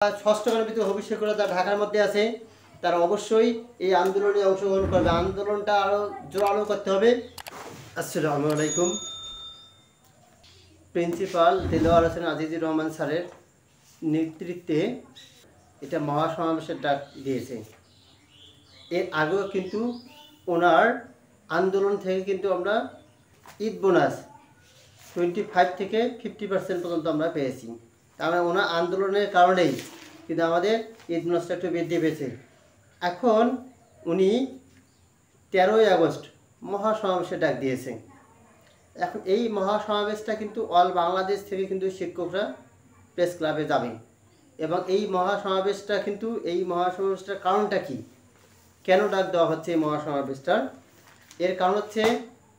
ষষ্ঠ গণবিদ্যুৎ ভবিষ্যৎগুলো যারা ঢাকার মধ্যে আছে তারা অবশ্যই এই আন্দোলনে অংশগ্রহণ করবে। আন্দোলনটা আরও জোরালো করতে হবে। আসসালামু আলাইকুম। প্রিন্সিপাল দেলোয়ার হোসেন আজিজুর রহমান স্যারের নেতৃত্বে এটা মহাসমাবেশের ডাক দিয়েছে। এর আগেও কিন্তু ওনার আন্দোলন থেকে কিন্তু আমরা ঈদ বোনাস 25 থেকে 50% পর্যন্ত আমরা পেয়েছি। তার মানে ওনার আন্দোলনের কারণেই কিন্তু আমাদের ঈদ বোনাসটা একটু বৃদ্ধি পেয়েছে। এখন উনি 13ই আগস্ট মহাসমাবেশের ডাক দিয়েছে। এখন এই মহাসমাবেশটা কিন্তু অল বাংলাদেশ থেকে কিন্তু শিক্ষকরা প্রেস ক্লাবে যাবে এবং এই মহাসমাবেশটার কারণটা কি, কেন ডাক দেওয়া হচ্ছে এই মহাসমাবেশটার? এর কারণ হচ্ছে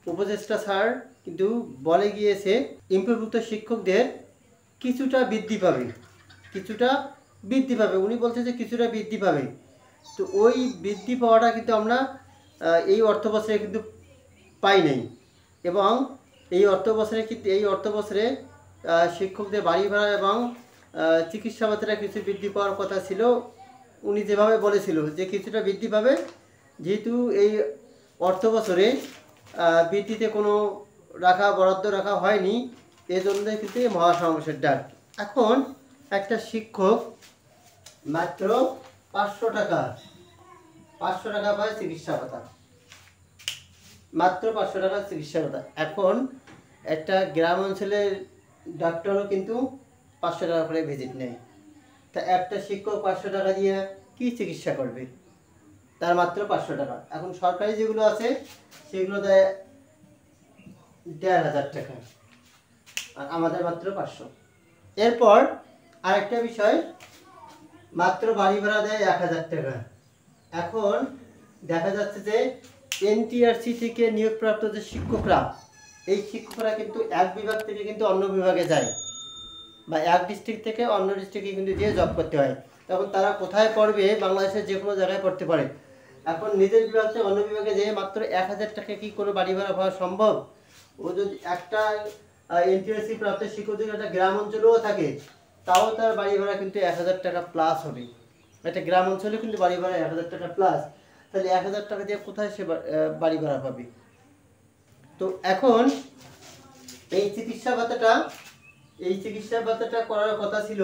উপদেষ্টা স্যার কিন্তু বলে গিয়েছে এমপিভুক্ত শিক্ষকদের কিছুটা বৃদ্ধি পাবে। উনি বলছে যে কিছুটা বৃদ্ধি পাবে। তো ওই বৃদ্ধি পাওয়াটা কিন্তু আমরা এই অর্থবছরে কিন্তু পাই নাই এবং এই অর্থবছরে শিক্ষকদের বাড়ি ভাড়া এবং চিকিৎসা ভাতাটা কিছু বৃদ্ধি পাওয়ার কথা ছিল। উনি যেভাবে বলেছিল যে কিছুটা বৃদ্ধি পাবে, যেহেতু এই অর্থবছরে বৃদ্ধিতে কোনো বরাদ্দ রাখা হয়নি, এজন্যই কিন্তু এই মহাসমাবেশের ডাক। এখন একটা শিক্ষক মাত্র 500 টাকা পায় চিকিৎসা ভাতা, মাত্র 500 টাকা চিকিৎসা ভাতা। এখন একটা গ্রাম অঞ্চলের ডাক্তারও কিন্তু 500 টাকা করে ভিজিট নেয়। তা একটা শিক্ষক 500 টাকা দিয়ে কি চিকিৎসা করবে? তার মাত্র 500 টাকা। এখন সরকারি যেগুলো আছে সেগুলো দেয় 1500 টাকা, আর আমাদের মাত্র 500। এরপর আরেকটা বিষয়, মাত্র বাড়ি ভাড়া দেয় 1000 টাকা। এখন দেখা যাচ্ছে যে এনটিআরসি থেকে নিয়োগপ্রাপ্ত যে শিক্ষকরা কিন্তু এক বিভাগ থেকে কিন্তু অন্য বিভাগে যায়, বা এক ডিস্ট্রিক্ট থেকে অন্য ডিস্ট্রিক্টে কিন্তু গিয়ে জব করতে হয়। তখন তারা কোথায় পড়বে? বাংলাদেশের যে কোনো জায়গায় পড়তে পারে। এখন নিজের বিভাগ থেকে অন্য বিভাগে যেয়ে মাত্র 1000 টাকা কি কোনো বাড়ি ভাড়া পাওয়া সম্ভব? ও যদি একটা এনটিআরসি প্রাপ্ত শিক্ষক যদি একটা গ্রাম অঞ্চলেও থাকে, তাও তার বাড়ি ভাড়া কিন্তু 1000 টাকা প্লাস হবে। একটা গ্রাম অঞ্চলে কিন্তু বাড়ি ভাড়া 1000 টাকা প্লাস। তাহলে 1000 টাকা দিয়ে কোথায় সে বাড়ি ভাড়া পাবে? তো এখন এই চিকিৎসা ভাতাটা করার কথা ছিল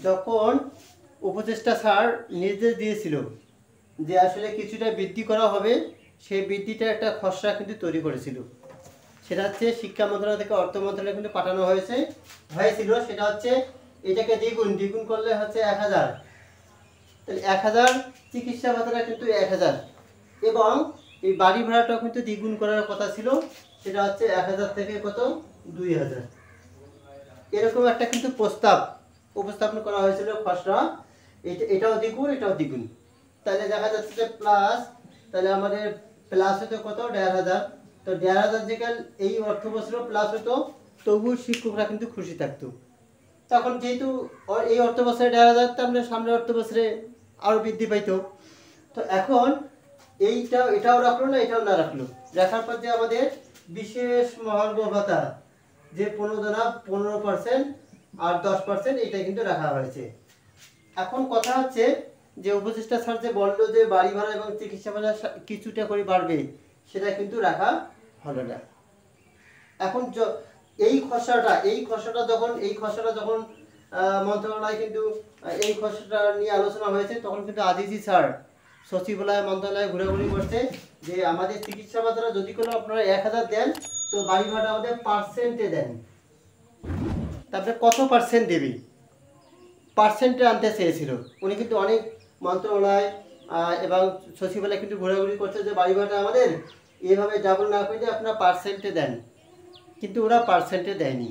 যখন উপদেষ্টা স্যার নির্দেশ দিয়েছিল যে আসলে কিছুটা বৃদ্ধি করা হবে। সেই বৃদ্ধিটা একটা খসড়া কিন্তু তৈরি করেছিল, সেটা হচ্ছে শিক্ষা মন্ত্রণালয় থেকে অর্থ মন্ত্রণালয়ে কিন্তু পাঠানো হয়েছিল। সেটা হচ্ছে এটাকে দ্বিগুণ করলে হচ্ছে 1000, তাহলে 1000 চিকিৎসা ভাতাটা কিন্তু 1000 এবং এই বাড়ি ভাড়াটাও কিন্তু দ্বিগুণ করার কথা ছিল। সেটা হচ্ছে 1000 থেকে কত 2000, এরকম একটা কিন্তু উপস্থাপন করা হয়েছিল খসড়া। এটাও দ্বিগুণ। তাহলে দেখা যাচ্ছে যে প্লাস, তাহলে আমাদের প্লাস হতো কত 1500। তো 1500 যেখানে এই অর্থ বছর প্লাস হতো, তবুও শিক্ষকরা কিন্তু খুশি থাকতো। তখন যেহেতু এই অর্থ বছরে 1500, তাহলে সামনের অর্থ বছরে আরও বৃদ্ধি পাইতো। তো এখন এটাও রাখলো না, এটাও না রাখার পর যে আমাদের বিশেষ মহার্ঘ ভাতা যে 15% আর 10% এটা কিন্তু রাখা হয়েছে। এখন কথা হচ্ছে যে উপদেষ্টা স্যার যে বললো যে বাড়ি ভাড়া এবং চিকিৎসা ভাড়া কিছুটা করে বাড়বে, সেটা কিন্তু রাখা হলো না। এখন এই খসড়াটা যখন মন্ত্রণালয় কিন্তু এই খসড়াটা নিয়ে আলোচনা হয়েছে, তখন কিন্তু আজিজি স্যার সচিবালয় মন্ত্রণালয়ে ঘোরাঘুরি করছে যে আমাদের চিকিৎসা ভাতাটা যদি কোনো আপনারা 1000 দেন, তো বাড়ি ভাড়া আমাদের পার্সেন্টে দেন। তারপরে কত পার্সেন্ট দেবে, পার্সেন্টে আনতে চেয়েছিল। উনি কিন্তু অনেক মন্ত্রণালয় এবং সচিবালয় কিন্তু ঘোরাঘুরি করছে যে বাড়ি ভাড়া আমাদের এভাবে ডাবল না করে আপনারা পার্সেন্টে দেন, কিন্তু ওরা পার্সেন্টে দেয়নি।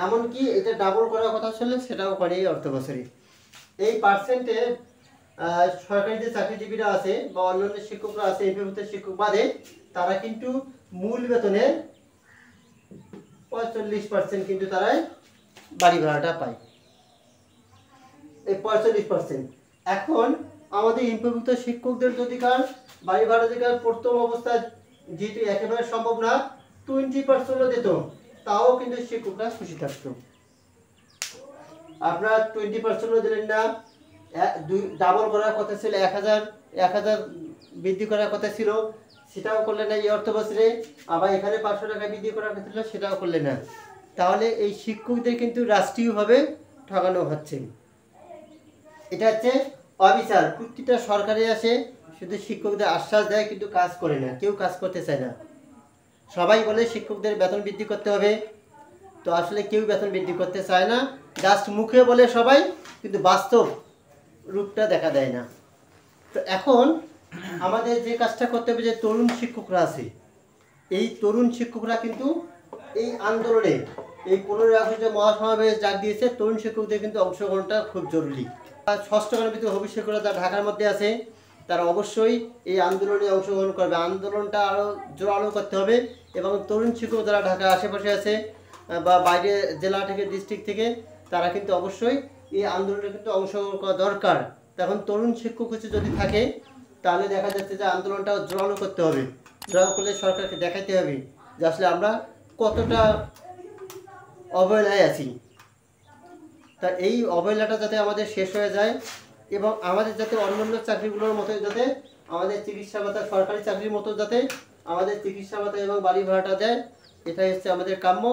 এমনকি এটা ডাবল করার কথা ছিল, সেটাও করে এই অর্থ বছরে। এই পার্সেন্টে সরকারি যে চাকরিজীবীরা আছে বা অন্যান্য শিক্ষকরা আছে, এমপিভুক্ত শিক্ষক বাদে, তারা কিন্তু মূল বেতনের 45% কিন্তু তারাই বাড়ি ভাড়াটা পায়, এই 45%। এখন আমাদের এমপিভুক্ত শিক্ষকদের যদি বাড়ি ভাড়া প্রথম অবস্থায় যেহেতু একেবারে সম্ভব না, 20% দিত, তাও কিন্তু শিক্ষকরা খুশি থাকতো। আপনার 20% দিলেন না, ডাবল করার কথা ছিল, 1000 বৃদ্ধি করার কথা ছিল, সেটাও করলেন না এই অর্থ বছরে। আবার এখানে 500 টাকা বৃদ্ধি করার কথা ছিল, সেটাও করলেন না। তাহলে এই শিক্ষকদের কিন্তু রাষ্ট্রীয়ভাবে ঠকানো হচ্ছে। এটা হচ্ছে অবিচার। প্রতিটা সরকারে আসে শুধু শিক্ষকদের আশ্বাস দেয় কিন্তু কাজ করে না, কেউ কাজ করতে চায় না। সবাই বলে শিক্ষকদের বেতন বৃদ্ধি করতে হবে, তো আসলে কেউ বেতন বৃদ্ধি করতে চায় না, জাস্ট মুখে বলে সবাই, কিন্তু বাস্তব রূপটা দেখা দেয় না। তো এখন আমাদের যে কাজটা করতে হবে, যে তরুণ শিক্ষকরা আছে, এই তরুণ শিক্ষকরা কিন্তু এই আন্দোলনে, এই 15ই আগস্ট যে মহাসমাবেশ ডাক দিয়েছে, তরুণ শিক্ষকদের কিন্তু অংশগ্রহণটা খুব জরুরি। ষষ্ঠ গণবিদ্যুৎ ভবিষ্যৎরা যারা ঢাকার মধ্যে আছে, তারা অবশ্যই এই আন্দোলনে অংশগ্রহণ করবে। আন্দোলনটা আরও জোরালো করতে হবে, এবং তরুণ শিক্ষক যারা ঢাকার আশেপাশে আছে বা বাইরে জেলা থেকে, ডিস্ট্রিক্ট থেকে, তারা কিন্তু অবশ্যই এই আন্দোলনে কিন্তু অংশগ্রহণ করা দরকার। তখন তরুণ শিক্ষক যদি থাকে, তাহলে দেখা যাচ্ছে যে আন্দোলনটা জোরালো করতে হবে। জোরালো করলে সরকারকে দেখাতে হবে যে আসলে আমরা কতটা অবহেলায় আছি। তা এই অবহেলাটা যাতে আমাদের শেষ হয়ে যায়, এবং আমাদের যাতে অন্যান্য চাকরিগুলোর মতো যাতে আমাদের চিকিৎসা ভাতা, সরকারি চাকরির মতো যাতে আমাদের চিকিৎসা ভাতা এবং বাড়ি ভাড়াটা দেয়, এটাই হচ্ছে আমাদের কাম্য।